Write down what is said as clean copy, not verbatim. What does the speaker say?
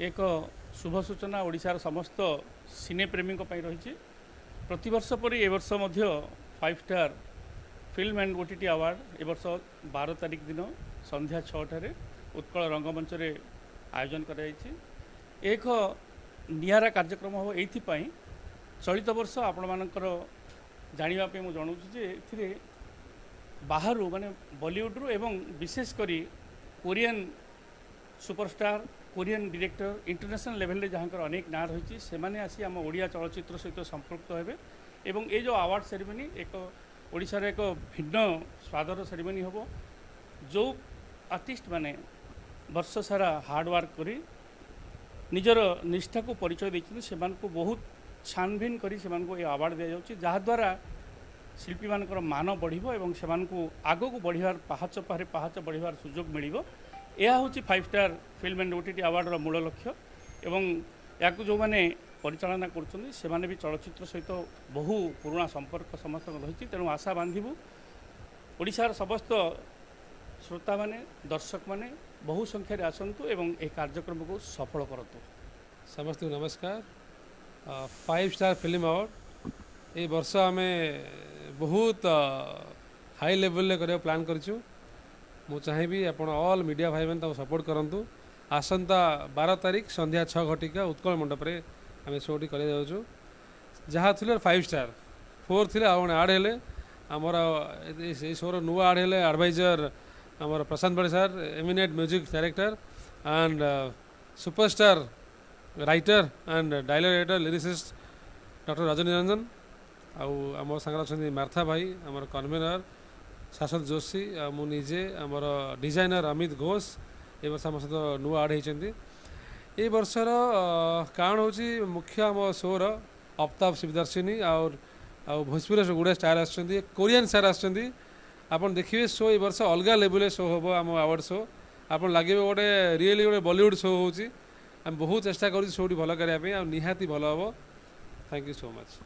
एक शुभ सूचना ओडिशार समस्त सिने प्रेमी रही। प्रतिवर्ष पर ए वर्ष 5 star film and OTT award ए वर्ष 12 तारिख दिन संध्या 6 उत्कल रंगमंच आयोजन कर एक निरा कार्यक्रम हो। ये चलित वर्ष आपण मानकर जानापी मुझे जनाऊँ बाहर माने बॉलीवुड रु एवं विशेषकर Korean superstar Korean director international level जहाँ अनेक ना रही से आसी आम ओडिया चलचित्र सहित संपृक्त हेबे एवं ये जो अवार्ड सेरेमनी एक ओडिशार एक भिन्न स्वादर सेरेमनी हम जो आर्टिस्ट माने वर्ष सारा हार्डवर्क करी निजर निष्ठा को परिचय देते से बहुत छानभिन करी से अवार्ड दि जाऊँगी जहाद्वारा शिल्पी मानकर मान बढ़िबो एवं से आग को बढ़िबार पहाच पारे पहाच बढ़िबार सुजोग मिलिबो। यह हूँ 5 स्टार फिल्म एंड ओटीटी अवार्डर मूल लक्ष्य एवं या जो मैंने परिचालना कर भी चलचित्र सहित बहु पुराना संपर्क समस्त रही। तेणु आशा बांधबू ओडिशार समस्त श्रोता माने दर्शक माने बहु संख्यार आसतु एवं यह कार्यक्रम को सफल करतु। समस्त नमस्कार। 5 स्टार फिल्म अवार्ड ये वर्ष आम बहुत हाई लेवल कर प्लान करूँ। मुझे चाहिए आप ऑल मीडिया भाई मैंने सपोर्ट करूँ। आसंता 12 तारिख संध्या 6 घटिका उत्कल मंडप रे आम शोटी कर जहाँ थी 5 स्टार 4 थे आड हेले आमर शोर नुआ आड हेले एडवाइजर आमर प्रशांत बड़े sir eminent music director and superstar writer and dialer lyricist doctor Rajni Ranjan आम सागर अच्छा मार्था भाई आमर कन्वेनर शाश्वत जोशी मुझे आमर डिजाइनर अमित घोष ये वर्ष आम सहित नुआ आड होती। ये वर्षर कारण हूँ मुख्य आम शोर अफ्ताब शिवदर्शिनी और भोजपुर गुड़े स्टार आसुँच कोरियन स्टार आप देखिए शो ये वर्ष अलग लेवल शो हम आम अवार्ड शो आप लगे गोटे रियली गोटे बॉलीवुड शो होम बहुत चेष्टा कर शोटी भल करने निहाती भल हम। Thank you so much.